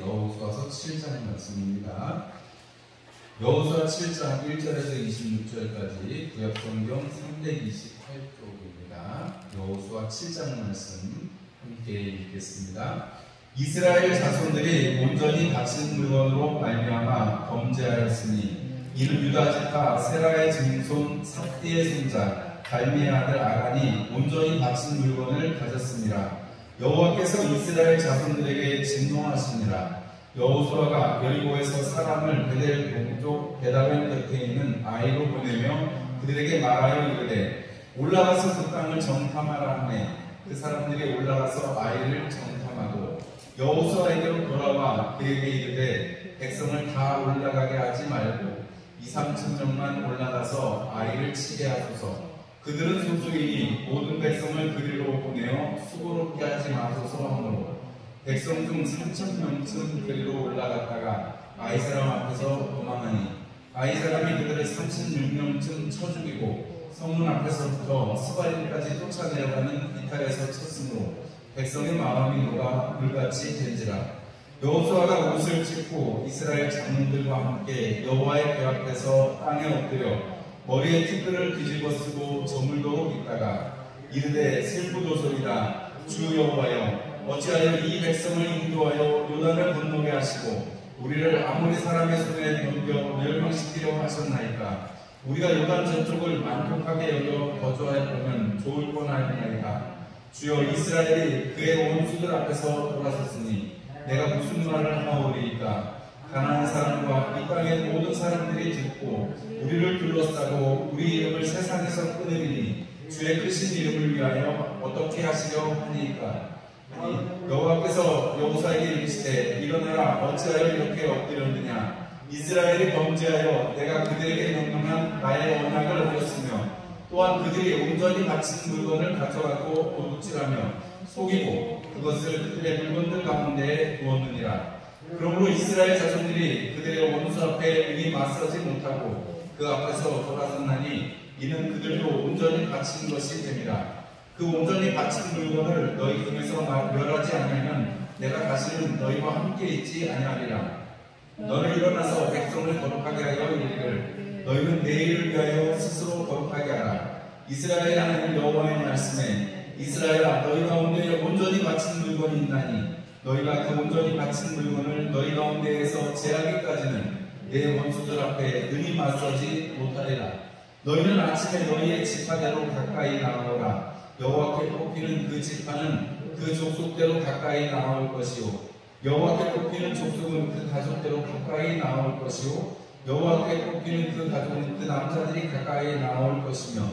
여호수아서 7장 말씀입니다. 여호수아 7장 1절에서 26절까지 구약성경 328쪽입니다. 여호수아 7장 말씀 함께 읽겠습니다. 이스라엘 자손들이 온전히 바친 물건으로 말미암아 범죄하였으니 이는 유다 지파 세라의 증손 삽디의 손자 갈미의 아들 아간이 온전히 바친 물건을 가졌습니다. 여호와께서 이스라엘 자손들에게 진노하시니라. 여호수아가 여리고에서 사람을 베델 동쪽 베다벤 곁에 있는 아이로 보내며 그들에게 말하여 이르되 올라가서 그 땅을 정탐하라 하매 그 사람들이 올라가서 아이를 정탐하고 여호수아에게로 돌아와 그에게 이르되 백성을 다 올라가게 하지 말고 2-3층정만 올라가서 아이를 치게 하소서. 그들은 소수이니 모든 백성을 그리로 보내어 수고롭게 하지 마소서 하므로 백성 중 3,000명쯤 그리로 올라갔다가 아이 사람 앞에서 도망하니 아이 사람이 그들을 36명쯤 쳐 죽이고 성문 앞에서부터 스바림까지 쫓아내려가는 이탈에서 쳤으므로 백성의 마음이 녹아 물같이 된지라. 여호수아가 옷을 찢고 이스라엘 장로들과 함께 여호와의 궤 앞에서 땅에 엎드려 머리에 티끌을 뒤집어 쓰고 저물도록 있다가 이르되 슬프도소이다. 주 여호와여 어찌하여 이 백성을 인도하여 요단을 건너게 하시고 우리를 아모리 사람의 손에 넘겨 멸망시키려 하셨나이까. 우리가 요단 저쪽을 만족하게 여겨 거주하여 보면 좋을 뻔하였나이다. 주여 이스라엘이 그의 원수들 앞에서 돌아섰으니 내가 무슨 말을 하오리이까. 가나안 사람과 이 땅의 모든 사람들이 듣고 우리를 둘러싸고 우리 이름을 세상에서 끊으리니 주의 크신 이름을 위하여 어떻게 하시려 하니까. 여호와께서 여호수아에게 이르시되 일어나라. 어찌하여 이렇게 엎드렸느냐. 이스라엘이 범죄하여 내가 그들에게 명령한 나의 언약을 어겼으며 또한 그들이 온전히 바친 물건을 가져가고 도둑질하며 속이고 그것을 그들의 물건들 가운데에 두었느니라. 그러므로 이스라엘 자손들이 그들의 원수 앞에 능히 맞서지 못하고 그 앞에서 돌아섰나니 이는 그들도 온전히 바친 것이 됨이라. 그 온전히 바친 물건을 너희 중에서 멸하지 아니하면 내가 다시는 너희와 함께 있지 아니하리라. 너는 일어나서 백성을 거룩하게 하여 이르기를 너희는 내일을 위하여 스스로 거룩하게 하라. 이스라엘 하나님 여호와의 말씀에 이스라엘아 너희 가운데 온전히 바친 물건이 있나니 너희가 그 온전히 바친 물건을 너희 가운데에서 제하기까지는 내 원수들 앞에 능히 맞서지 못하리라. 너희는 아침에 너희의 지파대로 가까이 나아오라. 여호와께 뽑히는 그 지파는 그 족속대로 가까이 나아올 것이요 여호와께 뽑히는 족속은 그 가족대로 가까이 나아올 것이요 여호와께 뽑히는 그 가족은 그 남자들이 가까이 나아올 것이며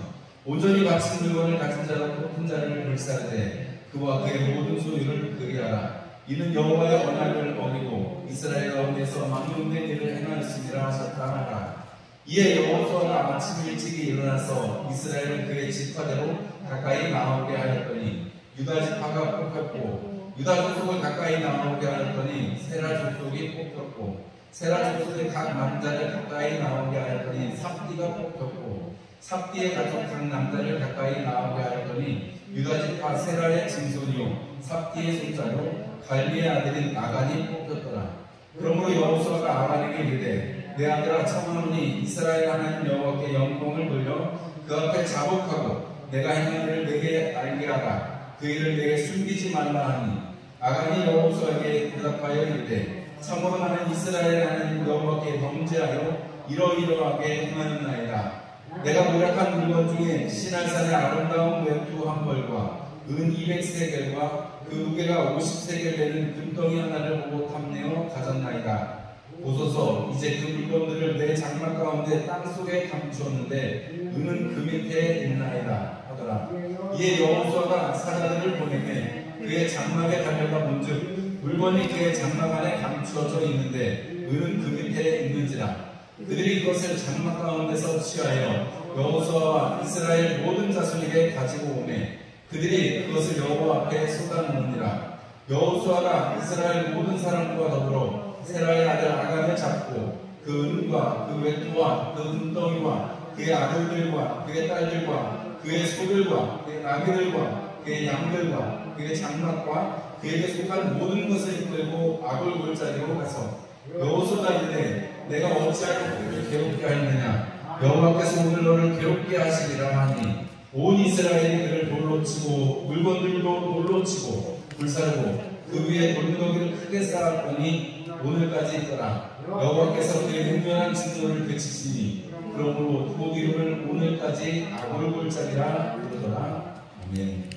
온전히 바친 물건을 가진 자로 뽑힌 자를 불사르되 그와 그의 모든 소유를 그리하라. 이는 여호와의 언약을 어기고 이스라엘 가운데서 망령된 일을 행하였음이라 하셨다 하라. 이에 여호수아가 아침 일찍이 일어나서 이스라엘은 그의 지파대로 가까이 나오게 하였더니 유다 지파가 뽑혔고 유다 족속을 가까이 나오게 하였더니 세라 족속이 뽑혔고 세라 족속의 각 남자를 가까이 나오게 하였더니 삽디가 뽑혔고 삽디의 가족 각 남자를 가까이 나오게 하였더니 유다 지파 세라의 증손이요 삽디의 손자요 갈미의 아들인 아간이 뽑혔더라. 그러므로 여호수아가 아간에게 이르되 내 아들아 청하노니 이스라엘 하나님 여호와께 영광을 돌려 그 앞에 자복하고 내가 행한 일을 내게 알게 하라. 그 일을 내게 숨기지 말라 하니 아간이 여호수아에게 대답하여 이르되 참으로 나는 이스라엘 하나님 여호와께 범죄하여 이러이러하게 행하였나이다. 내가 노력한 물건 중에 시날산의 아름다운 외투 한 벌과 은 200세겔과 그 무게가 50세겔 되는 금덩이 하나를 보고 탐내어 가졌나이다. 보소서 이제 그 물건들을 내 장막 가운데 땅속에 감추었는데 은은 그 밑에 있나이다 하더라. 이에 여호수아가 사자들을 보내매 그의 장막에 달려가 본즉 물건이 그의 장막 안에 감추어져 있는데 은은 그 밑에 있는지라. 그들이 그것을 장막 가운데서 취하여 여호수아와 이스라엘 모든 자손에게 가지고 오매 그들이 그것을 여호와 앞에 쏟아놓으니라. 여호수아가 이스라엘 모든 사람과 더불어 세라의 아들 아간을 잡고 그 은과 그 외투와 그 금덩이와 그의 아들들과 그의 딸들과 그의 소들과 그의 나귀들과 그의 양들과 그의 장막과 그에게 속한 모든 것을 이끌고 아골 골짜기로 가서 여호수아가 이르되 내가 어찌하여 그를 괴롭게 하였느냐 여호와께서 오늘 너를 괴롭게 하시리라 하니 온 이스라엘이 그를 돌로 치고 물건들도 돌로 치고 불사르고 그 위에 돌무더기를 크게 쌓았더니 오늘까지 있더라. 여호와께서 그의 능멸한 진노를 그치시니 그러므로 그 이름을 오늘까지 아골 골짜기라 부르더라. 아멘.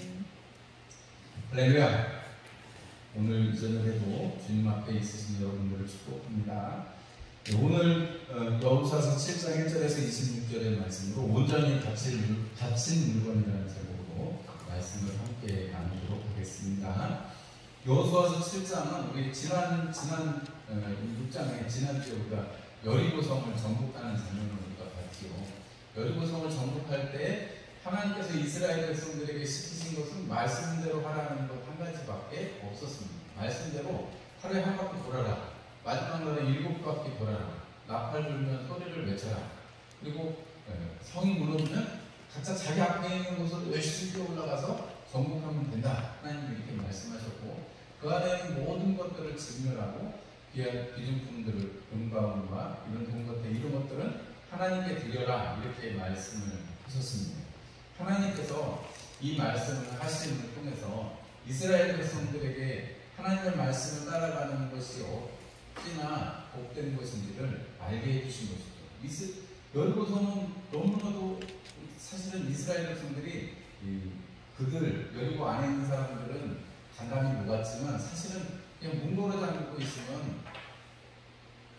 할렐루야. 오늘 저녁에도 주님 앞에 있으신 여러분들을 축복합니다. 오늘 여호수아서 7장 1절에서 26절의 말씀으로 온전히 갇힌 물건이라는 제목으로 말씀을 함께 나누도록 하겠습니다. 여호수아서 7장은 우리 지난 6장에 지난주에 우리가 여리고성을 정복하는 장면을 우리가 봤지요. 여리고성을 정복할 때 하나님께서 이스라엘 백성들에게 시키신 것은 말씀대로 하라는 것 한 가지밖에 없었습니다. 말씀대로 하루에 한 바퀴 돌아라. 마지막 날에 7바퀴 돌아라. 나팔 불면 소리를 외쳐라. 그리고 성이 무너지면 각자 자기 앞에 있는 곳으로 열심히 뛰어 올라가서 정복하면 된다. 하나님이 이렇게 말씀하셨고 그 안에 있는 모든 것들을 진멸하고 귀한 기준품들을 은가운과 이런 좋은 것들 이런 것들은 하나님께 드려라. 이렇게 말씀을 하셨습니다. 하나님께서 이 말씀을 하심을 통해서 이스라엘 백성들에게 하나님의 말씀을 따라가는 것이 어찌나 복된 것인지를 알게 해주신 것이죠. 여리고성은 너무나도 사실은 이스라엘 백성들이 그들 여리고 안에 있는 사람들은 단단히 녹았지만 사실은 그냥 뭉거려 잠고 있으면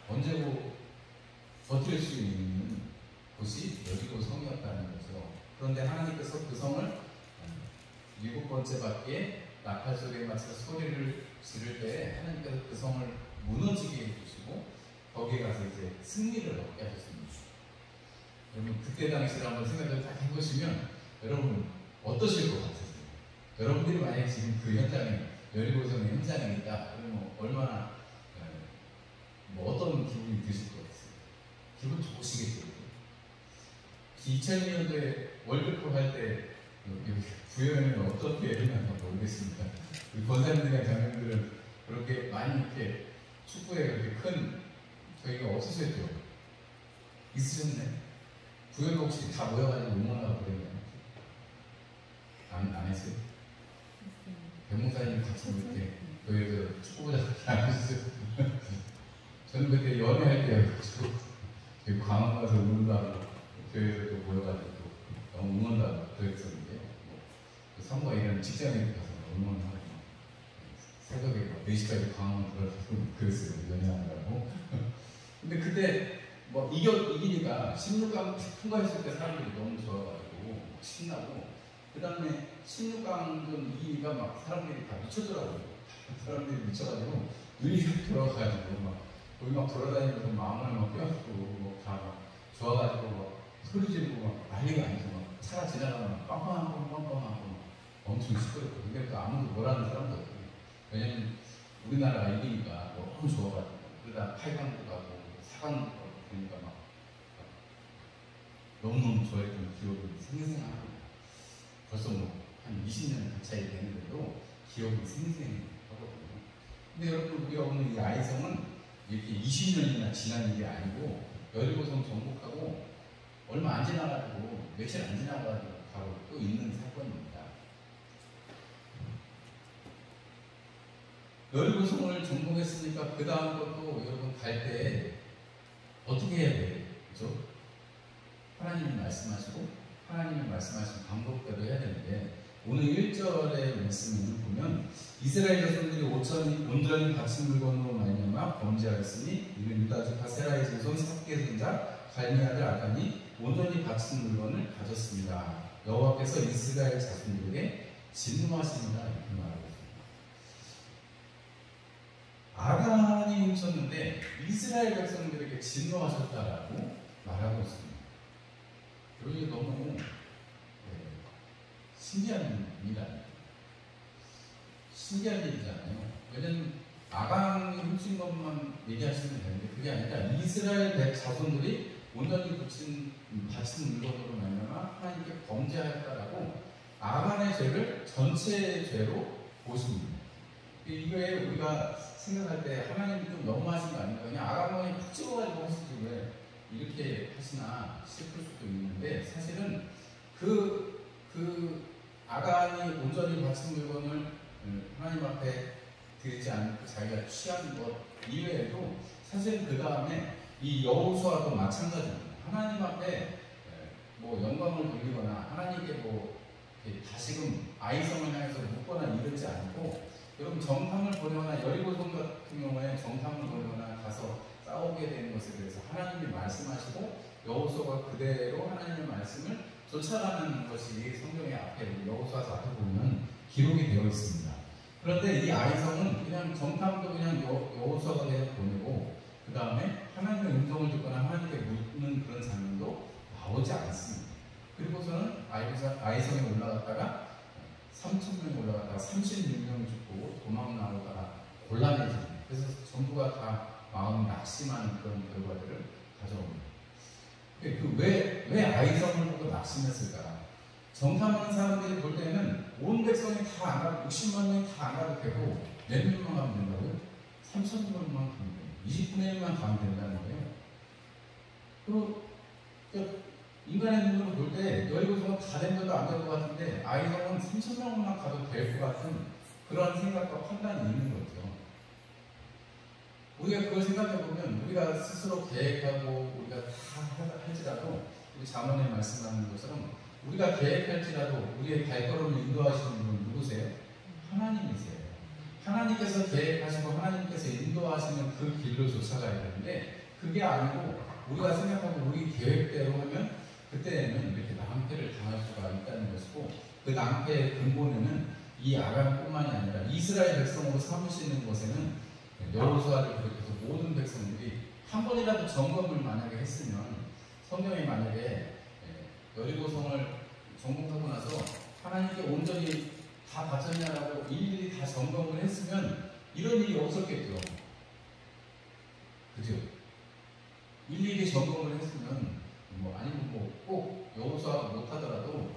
언제고 버틸 수 있는 곳이 여리고성이었다는 거죠. 그런데 하나님께서 그 성을 7번째 바퀴에 나팔 소리에 맞춰서 소리를 지를 때 하나님께서 그 성을 무너지게 해주시고 거기에 가서 이제 승리를 얻게 하셨습니다. 여러분 그때 당시를 한번 생각을 딱 해보시면 여러분 어떠실 것 같으세요? 여러분들이 만약에 지금 그 현장에 여리고성의 현장에 있다 그러면 얼마나 어떤 기분이 드실 것 같으세요? 기분 좋으시겠죠? 2002년도에 월드컵 할 때 구현을 어떻게 했는지 모르겠습니다. 우리 권사님들이나 장님들은 그렇게 많이 이렇게 축구에 그렇게 큰 저희가 없으셨죠? 있으셨네? 구현 혹시 다 모여가지고 응원하고 그랬나요? 안 했어요? 배목사님 같이 이렇게 교회에서 축구보자 그렇게 안 하셨어요? 저는 그때 연애할 때여가지고 저희 광화 가서 응원하고 교회에서 모여가지고 응원하고 그랬었는데 성과 이런 직장에 가서 응원하고 새벽에 4시까지 광화문 들어가서 그랬어요. 연애하느라고. 근데 그때 뭐 이기니까 16강 통과했을 때 사람들이 너무 좋아가지고 신나고 그 다음에 16강전 이기니까 막 사람들이 다 미쳤더라고요. 사람들이 미쳐가지고 눈이 돌아가가지고 막 거기 막 돌아다니면서 마음을 막 껴안고 다 막 좋아가지고 막 소리 지르고 막 난리가 아니죠. 막 차가 지나가면 빵빵하고 엄청 시끄럽고 근데 또 아무도 뭐라는 사람도 없고 왜냐면 우리나라가 이기니까 너무 좋아가지고 그러다 8강도 가고 4강도 가고 그러니까 막 너무너무 좋아했던 기억이 생생하고 벌써 뭐 한 20년 가까이 되는데도 기억이 생생하거든요. 근데 여러분 우리가 오늘 이 아이성은 이렇게 20년이나 지난 일이 아니고 여리고성 정복하고 얼마 안 지나가지고 며칠 안 지나가지고 바로 또 있는 사건입니다. 여리고성을 정복했으니까 그 다음 것도 여러분 갈 때 어떻게 해야 돼요? 그렇죠? 하나님이 말씀하시고 하나님이 말씀하신 방법대로 해야 되는데 오늘 1절의 말씀을 보면 이스라엘 자손들이 온전히 갇힌 물건으로 말미암아 범죄하였으니 이는 유다족 바세라의 자손 삽개의 손자 갈미 아들 아간이 온전히 갇힌 물건을 가졌습니다. 여호와께서 이스라엘 자손들에게 진노하십니다. 이렇게 말하고 있습니다. 아간이 훔쳤는데 이스라엘 백성들에게 진노하셨다라고 말하고 있습니다. 이게 너무 신기한 일이잖아요. 신기한 일이잖아요. 왜냐면 아간이 훔친 것만 얘기하시면 되는데 그게 아니라 이스라엘 자손들이 온전히 바친 물건으로 말미암아 하나님께 범죄하였다라고 아간의 죄를 전체 죄로 보십니다. 이거에 우리가 생각할 때 하나님이 좀 너무하신 거 아닌가? 그냥 아가몬이 팍 찍어가지고 하시지 왜 이렇게 하시나 싶을 수도 있는데, 사실은 그 아간이 온전히 바친 물건을 하나님 앞에 드리지 않고 자기가 취한 것 이외에도 사실 그 다음에 이 여호수아도 마찬가지입니다. 하나님 앞에 뭐 영광을 돌리거나 하나님께 뭐 다시금 아이성을 향해서 묻거나 이러지 않고, 여러분 정탐을 보내거나 여리고성 같은 경우에 정탐을 보내거나 가서 싸우게 되는 것에 대해서 하나님이 말씀하시고 여호수아가 그대로 하나님의 말씀을 쫓아가는 것이 성경의 앞에 여호수아서 앞에 보면 기록이 되어 있습니다. 그런데 이 아이성은 그냥 정탐도 그냥 여호수아가 그냥 보내고 그 다음에 하나님의 음성을 듣거나 하나님께 묻는 그런 장면도 나오지 않습니다. 그리고서는 아이성에 올라갔다가 3,000명이 올라갔다가 36명이 죽고 도망 나오다가 곤란해집니다. 그래서 전부가 다 마음이 낙심하는 그런 결과들을 가져옵니다. 왜 아이성을 보고 낙심했을까? 정탐하는 사람들이 볼 때는 온 백성이 다 안 가도 60만 명이 다 안 가도 되고 몇 명만 가면 된다고요? 3,000명만 가면 돼요. 20분의 1만 가면 된다는 거예요. 그리고 인간의 눈으로 볼 때 여리고성은 다 된 것도 안 될 것 같은데 아이성은 3,000명만 가도 될 것 같은 그런 생각과 판단이 있는 거죠. 우리가 그걸 생각해보면 우리가 스스로 계획하고 우리가 다 할지라도 우리 자문에 말씀하는 것처럼 우리가 계획할지라도 우리의 발걸음을 인도하시는 분은 누구세요? 하나님이세요. 하나님께서 계획하시고 하나님께서 인도하시는 그 길로 쫓아가야 되는데, 그게 아니고 우리가 생각하고 우리 계획대로 하면 그때는 이렇게 낭패를 당할 수가 있다는 것이고, 그 낭패의 근본에는 이 아간뿐만이 아니라 이스라엘 백성으로 삼으시는 것에는 여호수아를 비롯해서 모든 백성들이 한 번이라도 점검을 만약에 했으면, 성경에 만약에 여리고성을 정복하고 나서 하나님께 온전히 다 바쳤냐라고 일일이 다 점검을 했으면 이런 일이 없었겠죠. 그죠? 일일이 점검을 했으면 아니면 꼭 여호수아가 못하더라도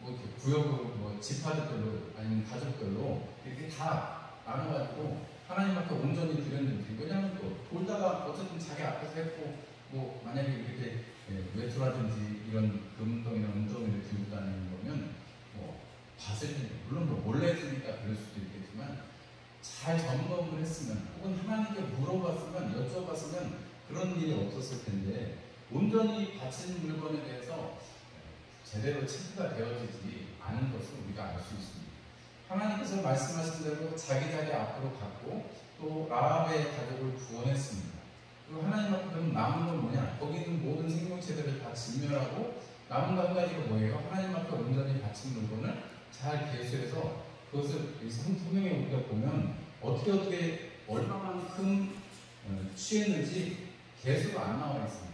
이렇게 구역으로 지파들별로 아니면 가족별로 이렇게 다 나눠가지고 하나님 앞에 온전히 드렸는지. 왜냐하면 또 돌다가 어쨌든 자기 앞에서 했고 만약에 이렇게 외투라든지 이런 금덩이나 은덩이를 들고 다니는 거면 봤을 때 물론 몰래 했으니까 그럴 수도 있겠지만 잘 점검을 했으면 혹은 하나님께 물어봤으면 여쭤봤으면 그런 일이 없었을 텐데, 온전히 바친 물건에 대해서 제대로 체크가 되어지지 않은 것을 우리가 알 수 있습니다. 하나님께서 말씀하신 대로 자기 자리 앞으로 갔고 또 라합의 가족을 구원했습니다. 그리고 하나님 앞에 그럼 남은 건 뭐냐? 거기 있는 모든 생명체들을 다 진멸하고 남은 한 가지가 뭐예요? 하나님 앞에 온전히 바친 물건을 잘 계수해서 그것을 성경에 우리가 보면 어떻게 얼마만큼 취했는지 계수가 안 나와 있습니다.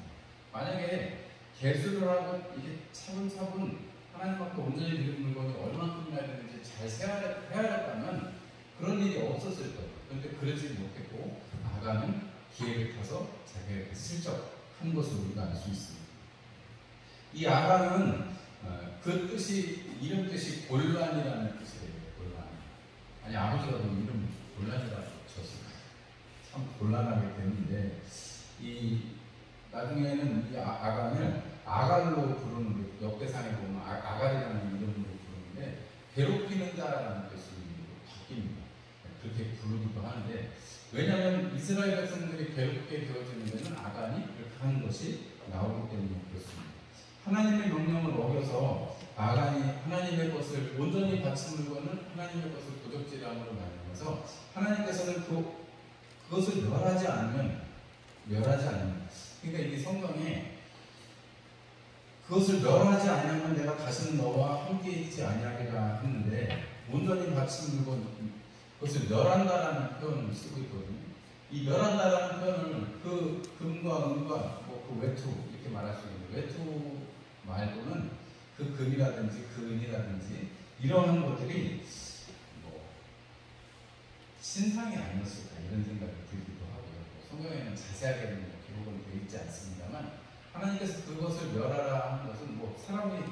만약에 계수를 하고 이게 차분차분 하나님 앞에 온전히 드린 물건이 얼마큼이나 되는지 잘 헤아렸다면 그런 일이 없었을 거예요. 그런데 그러지 못했고 아간은 기회를 타서 자기가 슬쩍 한 것을 우리가 알 수 있습니다. 이 아간은 그 뜻이 이름 뜻이 곤란이라는 뜻이에요. 곤란. 아니 아버지가 너 이름 곤란이라고 줬을까? 참 곤란하게 됐는데 나중에는 이 아간을 아갈로 부르는 역대상에 보면 아갈이라는 이름으로 부르는데 괴롭히는 자라는 뜻으로 바뀝니다. 그렇게 부르기도 하는데, 왜냐하면 이스라엘 백성들이 괴롭게 되어지는 데는 아간이 그렇게 하는 것이 나오기 때문에 그렇습니다. 하나님의 명령을 어겨서 아간이 하나님의 것을 온전히 바친 물건을 하나님의 것을 도적질함으로 말하면서 하나님께서는 그것을 멸하지 않으면 그러니까 이게 성경에 그것을 멸하지 않으면 내가 다시는 너와 함께 있지 아니하리라 했는데, 온전히 바친 물건 그것을 멸한다라는 표현을 쓰고 있거든요. 이 멸한다라는 표현을 그 금과 은과 그 외투 이렇게 말할 수 있는데, 외투 말고는 그 금이라든지 그 은이라든지 이러한 것들이 신상이 아니었을까 이런 생각이 들기도 하고요. 성경에는 자세하게는 기록은 되어 있지 않습니다만, 하나님께서 그것을 멸하라 하는 것은 사람이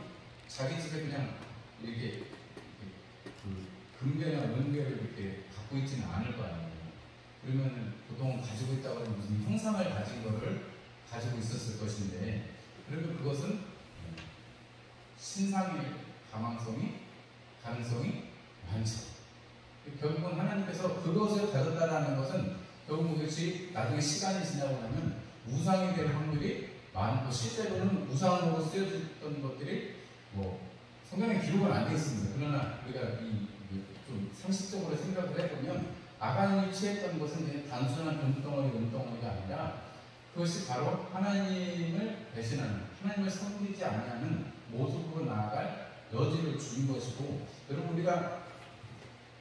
자기 집에 그냥 이렇게 그 금괴나 은괴를 이렇게 갖고 있지는 않을 거 아니에요. 그러면 보통 가지고 있다고 하면 무슨 형상을 가진 거를 가지고 있었을 것인데, 그러면 그것은 신상의 가능성이 많죠. 결국은 하나님께서 그것을 가졌다라는 것은 결국 그것이 나중에 시간이 지나고 나면 우상이 될 확률이 많고, 실제로는 우상으로 쓰여졌던 것들이 성경에 기록은 안 되어 있습니다. 그러나 우리가 좀 상식적으로 생각을 해보면 아간이 취했던 것은 그냥 단순한 은덩어리가 아니라 그것이 바로 하나님을 배신하는, 하나님을 섬기지 아니하는 모습으로 나아갈 여지를 준 것이고, 여러분 우리가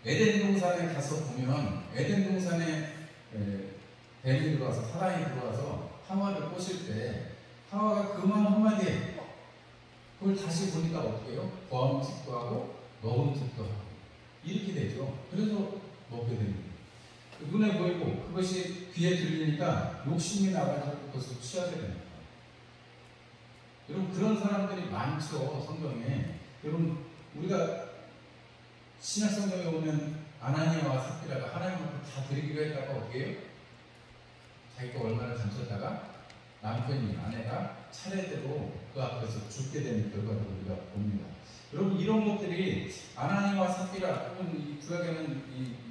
에덴 동산에 가서 보면 에덴 동산에 뱀이 들어와서, 사단이 들어와서 하와를 꼬실 때 하와가 그 말 한마디에 그걸 다시 보니까 어떻게 해요? 보암직도 하고 먹음직도 하고 이렇게 되죠. 그래서 먹게 됩니다. 눈에 보이고 그것이 귀에 들리니까 욕심이 나가지고 그것을 취하게 됩니다. 여러분 그런 사람들이 많죠. 성경에. 여러분 우리가 신약 성경에 오면 아나니아와 삽비라가 하나님 앞에 다 드리기로 했다가 어떻게 해요? 자기가 얼마나 감췄다가 남편이, 아내가 차례대로 그 앞에서 죽게 되는 결과를 우리가 봅니다. 여러분 이런 것들이 아나니아와 삽비라 혹은 이 구약에는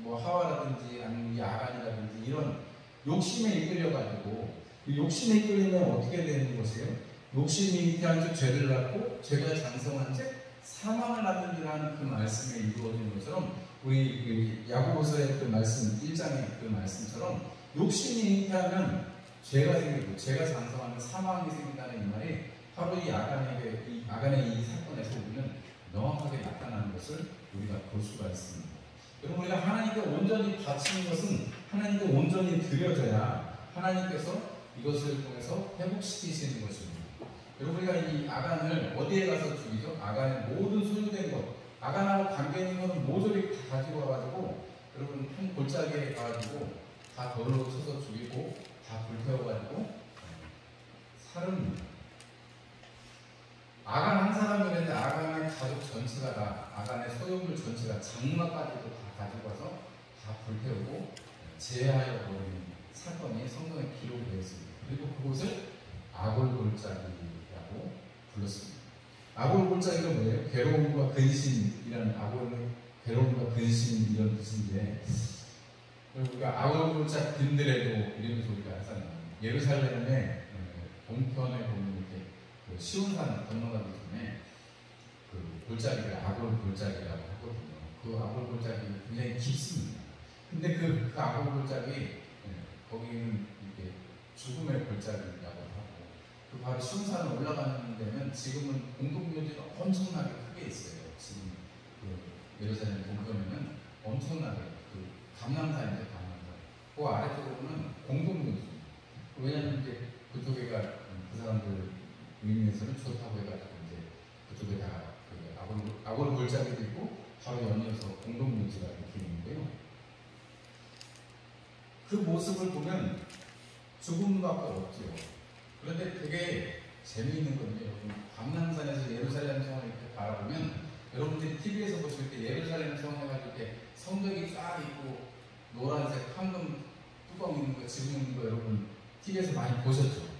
하와라든지 아니면 이 아간이라든지 이런 욕심에 이끌려가지고, 이 욕심에 이끌리면 어떻게 되는 것이에요? 욕심이 잉태한 즉 죄를 낳고 죄가 장성한 즉 사망을 낳는다는 그 말씀에 이루어진 것처럼, 우리 야고보서의 그 말씀 1장의 그 말씀처럼 욕심이 잉태하면 죄가 생기고 죄가 장성하면 사망이 생긴다는 이 말이 바로 이 아간의 이 사건에서 우리는 명확하게 나타나는 것을 우리가 볼 수가 있습니다. 여러분 우리가 하나님께 온전히 바치는 것은 하나님께 온전히 드려져야 하나님께서 이것을 통해서 회복시키시는 것입니다. 여러분 우리가 이 아간을 어디에 가서 죽이죠? 아간의 모든 소유된 것, 아간하고 관계 있는 것은 모조리 다 가지고 와가지고 여러분 한 골짜기에 가가지고 다 돌로 쳐서 죽이고 다 불태워가지고 살릅니다. 아간 한 사람이었는데 아간의 가족 전체가 다, 아간의 소유물 전체가 장막까지도 다 가지고 와서 다 불태우고 제하여 버리는 사건이 성경에 기록되어 있습니다. 그리고 그곳을 아골골짜기라고 불렀습니다. 아골골짜기가 뭐예요? 괴로움과 근심이라는, 괴로움과 근심 이런 뜻인데, 우리가 아골골짜기 빈들에도 이런 소리가 항상 예루살렘의 동편에 보면 이렇게 시온산 건너가기 전에 그 골짜기를 아골골짜기라고 하거든요. 그 아골골짜기 굉장히 깊습니다. 근데 그 아골골짜기 거기는 이렇게 죽음의 골짜기라고 하고, 그 바로 시온산을 올라가는 데는 지금은 공동묘지가 엄청나게 크게 있어요. 지금 그 예루살렘 동편에는 엄청나게 그 감람산이죠, 감람산. 그 아래쪽으로는 공동묘지. 왜냐하면 이제 그쪽에가 그 사람들 의미에서는 좋다고 해가지고 이제 그쪽에다가 그 아골 골짜기도 있고 바로 연이어서 공동묘지가 이렇게 있는데요. 그 모습을 보면 죽음밖에 없죠. 그런데 되게 재미있는 건데, 여러분 감람산에서 예루살렘 성을 이렇게 바라보면 여러분들이 TV에서 보실 때 예루살렘 성에 가지고 이렇게 성벽이 쫙 있고 노란색 황금 뚜껑 있는 거, 지붕 있는 거 여러분 TV에서 많이 보셨죠?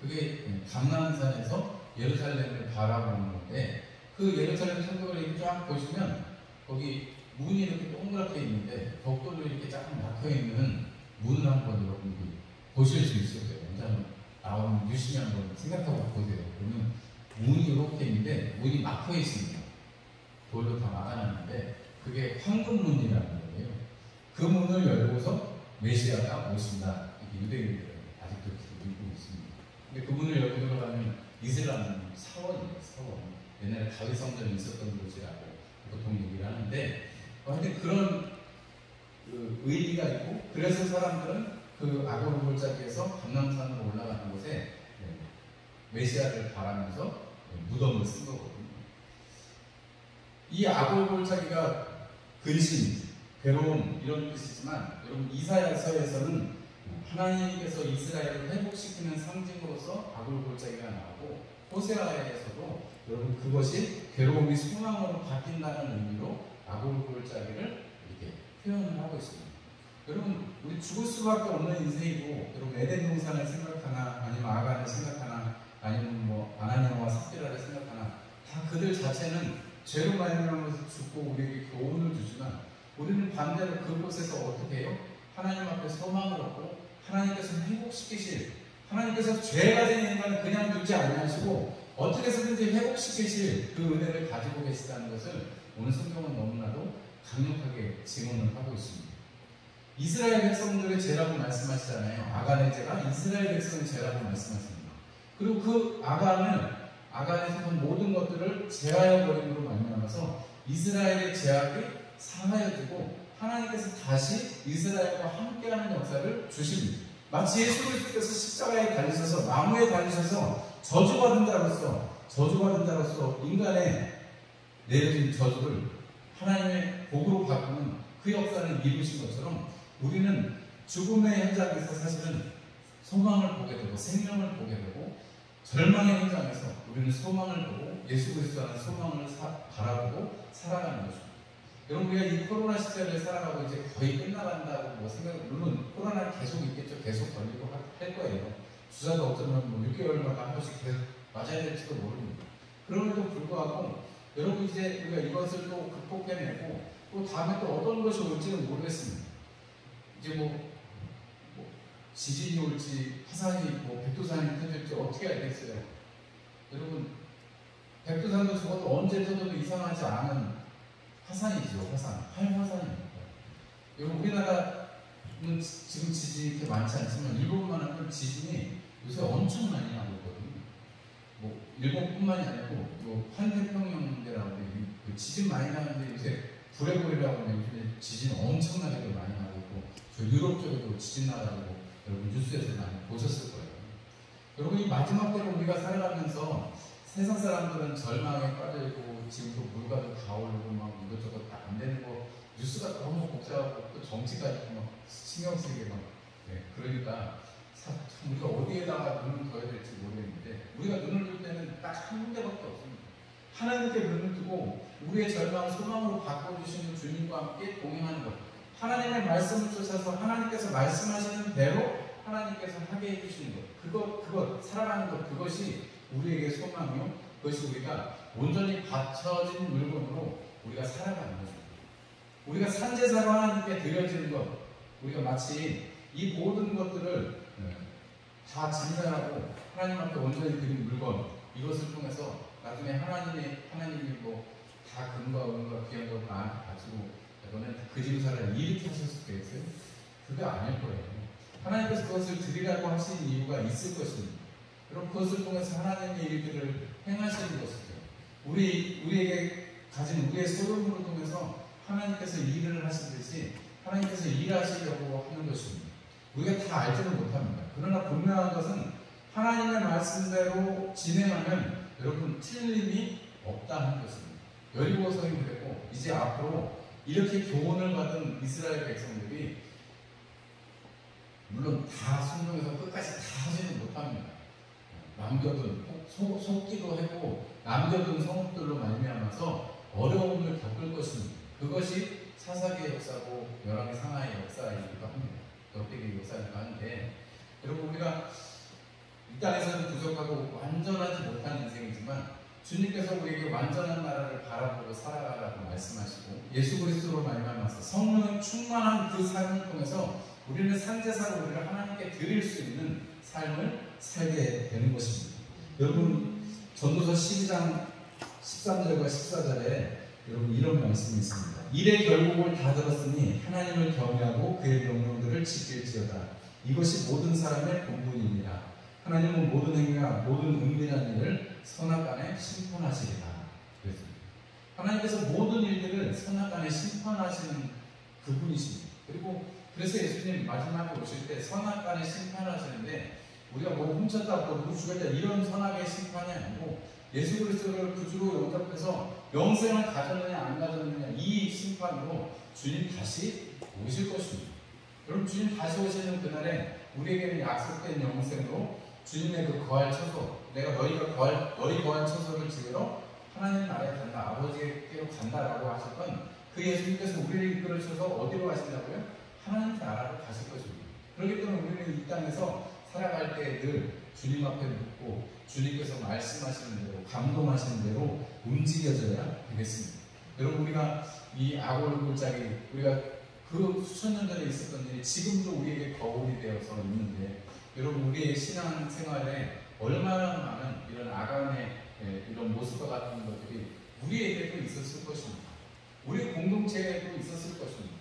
그게 감람산에서 예루살렘을 바라보는 건데, 그 예루살렘 성벽을 이렇게 쫙 보시면 거기 문이 이렇게 동그랗게 있는데 벽돌로 이렇게 쫙 막혀있는 문을 한번 여러분들이 보실 수 있을 거예요. 일단 나오는 유심히 한번 생각하고 보세요. 그러면 문이 이렇게 있는데 문이 막혀 있습니다. 돌로 다 막아놨는데 그게 황금문이라는 거예요. 그 문을 열고서 메시아가 오신다. 이게 유대인들은 아직도 믿고 있습니다. 근데 그 문을 열고 들어가면 이슬람 사원이에요. 사원. 옛날에 다윗 성전이 있었던 곳이라고 보통 얘기를 하는데, 근데 그런 그 의미가 있고, 그래서 사람들은 그 아골 골짜기에서 감람산으로 올라가는 곳에 메시아를 바라면서 무덤을 쓴 거거든요. 이 아골 골짜기가 근심, 괴로움 이런 뜻이지만, 여러분 이사야서에서는 하나님께서 이스라엘을 회복시키는 상징으로서 아골 골짜기가 나오고, 호세아에서도 여러분 그것이 괴로움이 소망으로 바뀐다는 의미로 아골 골짜기를 이렇게 표현을 하고 있습니다. 여러분, 우리 죽을 수밖에 없는 인생이고, 여러분 에덴 동산을 생각하나, 아니면 아간을 생각하나, 아니면 뭐 아나니아와 삽비라를 생각하나, 다 그들 자체는 죄로 말미암아서 죽고 우리에게 교훈을 주지만, 우리는 반대로 그곳에서 어떻게 해요? 하나님 앞에 소망을 얻고 하나님께서 회복시키실, 하나님께서 죄가 된 인간을 그냥 두지 아니하시고 어떻게 해서든지 회복시키실 그 은혜를 가지고 계시다는 것을 오늘 성경은 너무나도 강력하게 증언을 하고 있습니다. 이스라엘 백성들의 죄라고 말씀하시잖아요. 아간의 죄가 이스라엘 백성의 죄라고 말씀하십니다. 그리고 그 아간에서 한 모든 것들을 제하여 버림으로 말미암아서 이스라엘의 죄악이 사하여지고 하나님께서 다시 이스라엘과 함께하는 역사를 주십니다. 마치 예수 그리스도께서 십자가에 달리셔서 나무에 달리셔서 저주받은 자로서 인간의 내려진 저주를 하나님의 복으로 바꾸는 그 역사를 이루신 것처럼 우리는 죽음의 현장에서 사실은 소망을 보게 되고 생명을 보게 되고 절망의 현장에서 우리는 소망을 보고 예수 그리스도라는 소망을 바라보고 살아가는 것입니다. 여러분, 우리가 이 코로나 시대를 살아가고 이제 거의 끝나간다고 물론 코로나는 계속 있겠죠. 계속 걸리고 할 거예요. 주사도 어쩌면 6개월마다 한 번씩 계속 맞아야 될지도 모릅니다. 그럼에도 불구하고 여러분, 이제 우리가 이것을 또 극복해내고 또 다음에 또 어떤 것이 올지는 모르겠습니다. 이제 뭐 지진이 올지 화산이 백두산이 터질지 어떻게 알겠어요. 여러분, 백두산도 저것도 언제 터져도 이상하지 않은 화산이죠. 활화산입니다. 여러분, 우리나라는 지금 지진이 이렇게 많지 않지만 일본만 하면 지진이 요새 엄청 많이 나고 있거든요. 일본뿐만이 아니고 환태평양대라고 그 지진 많이 나는데 요새 브레고리라고 하면 요새 지진 엄청나게 많이 나고 있고 저 유럽 쪽에도 지진 나가지고 여러분 뉴스에서 많이 보셨을 거예요. 여러분, 이 마지막 때로 우리가 살아가면서 세상 사람들은 절망에 빠져있고 지금도 물가도 다 오르고 막 이것저것 다 안 되는 거 뉴스가 너무 복잡하고 또 정치가 있고 막 신경 쓰이게 막 그러니까 참 우리가 어디에다가 눈을 둬야 될지 모르겠는데 우리가 눈을 둘 때는 딱 한 군데밖에 없습니다. 하나님께 눈을 뜨고 우리의 절망을 소망으로 바꿔주시는 주님과 함께 동행하는 것, 하나님의 말씀을 쫓아서 하나님께서 말씀하시는 대로 하나님께서 하게 해주시는 것, 그것 살아가는 것, 그것이 우리에게 소망이요, 그것이 우리가 온전히 받쳐진 물건으로 우리가 살아가는 것입니다. 우리가 산제사로 하나님께 드려지는 것, 우리가 마치 이 모든 것들을 다 진멸하고 하나님 앞에 온전히 드린 물건, 이것을 통해서 나중에 하나님이 다 금과 은과 귀한 걸 다 가지고 이거는 그 집사를 일으키셨을 때였어요. 그게 아닐 거예요. 하나님께서 그것을 드리라고 하신 이유가 있을 것입니다. 그럼 그것을 통해서 하나님의 일들을 행하시는 것이죠. 우리에게 가진 우리의 소유물을 통해서 하나님께서 일을 하시듯이 하나님께서 일하시려고 하는 것입니다. 우리가 다 알지는 못합니다. 그러나 분명한 것은 하나님의 말씀대로 진행하면 여러분 틀림이 없다는 것입니다. 여리고성이 그랬고 이제 앞으로 이렇게 교훈을 받은 이스라엘 백성들이 물론 다 순종해서 끝까지 다 하지는 못합니다. 남겨둔 속기도 하고 남겨둔 성읍들로 말미암아서 어려움을 겪을 것입니다. 그것이 사사기의 역사고 열왕기 상하의 역사이기도 합니다. 역대기의 역사이기도 하는데 여러분, 우리가 이 땅에서는 부족하고 완전하지 못한 인생이지만 주님께서 우리에게 완전한 나라를 바라보고 살아가라고 말씀하시고 예수 그리스도로 말미암아서 성령의 충만한 그 삶을 통해서 우리는 산제사로 우리를 하나님께 드릴 수 있는 삶을 살게 되는 것입니다. 여러분, 전도서 12장 13절과 14절에 여러분 이런 말씀이 있습니다. 일의 결국을 다 들었으니 하나님을 경외하고 그의 명령들을 지킬지어다. 이것이 모든 사람의 본분입니다. 하나님은 모든 행위와 모든 은밀한 일을 선악간에 심판하시리라. 그랬습니다. 하나님께서 모든 일들을 선악간에 심판하시는 그분이십니다. 그래서 예수님 마지막에 오실 때 선악간에 심판하시는데 우리가 훔쳤다 누구 죽였다 이런 선악의 심판이 아니고 예수 그리스도를 구주로 영접해서 영생을 가졌느냐 안 가졌느냐 이 심판으로 주님 다시 오실 것입니다. 여러분, 주님 다시 오시는 그날에 우리에게는 약속된 영생으로 주님의 그 거할 처소, 내가 너희 거할 처소를 지으러 하나님 나라에 간다, 아버지께로 간다라고 하셨던 그 예수님께서 우리를 이끌으셔서 어디로 가신다고요? 하나님 나라로 가실 것입니다. 그렇기 때문에 우리는 이 땅에서 살아갈 때 늘 주님 앞에 묻고 주님께서 말씀하시는 대로 감동하시는 대로 움직여져야 되겠습니다. 여러분, 우리가 이 아골 골짜기, 우리가 그 수천 년 전에 있었던 일이 지금도 우리에게 거울이 되어서 있는데, 여러분, 우리의 신앙 생활에 얼마나 많은 이런 아간의 이런 모습과 같은 것들이 우리에게도 있었을 것입니다. 우리 공동체에도 있었을 것입니다.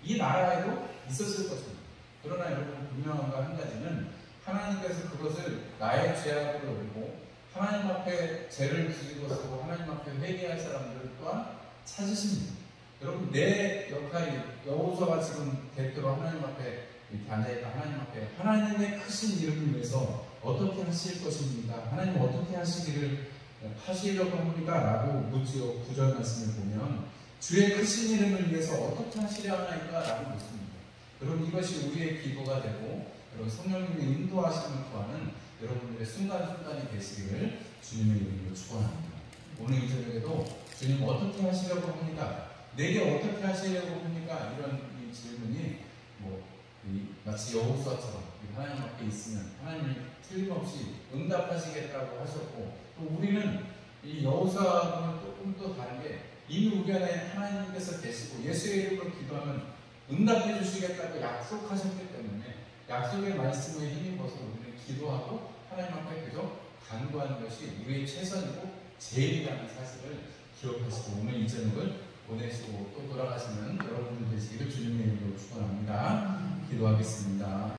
이 나라에도 있었을 것입니다. 그러나 여러분, 분명한 거 한 가지는 하나님께서 그것을 나의 죄악으로 여기고 하나님 앞에 죄를 지고 하나님 앞에 회개할 사람들 또한 찾으십니다. 여러분, 내 역할이, 여호수아가 지금 대표로 하나님 앞에 이렇게 앉아있다. 하나님 앞에 하나님의 크신 이름을 위해서 어떻게 하실 것입니까? 하나님 어떻게 하시려고 합니까? 라고 묻지요. 9절 말씀을 보면 주의 크신 이름을 위해서 어떻게 하시려 하나이까? 라고 묻습니다. 여러분, 이것이 우리의 기도가 되고 여러분, 성령님의 인도하심을 구하는 여러분들의 순간순간이 되시기를 주님의 이름으로 축원합니다. 오늘 이 저녁에도 주님 어떻게 하시려고 합니까? 내게 어떻게 하시려고 합니까? 이런 이 질문이 마치 여호수아처럼 하나님 앞에 있으면 하나님이 틀림없이 응답하시겠다고 하셨고, 또 우리는 이 여호수아와는 조금 또 다른 게 이미 우리 안에 하나님께서 계시고 예수의 이름으로 기도하면 응답해 주시겠다고 약속하셨기 때문에 약속의 말씀에 힘입어서 우리는 기도하고 하나님 앞에 계속 간구하는 것이 우리의 최선이고 제일이라는 사실을 기억하시고 오늘 이 저녁을 보내시고 또 돌아가시는 여러분들 되시기를 주님의 이름으로 축원합니다. 기도하겠습니다.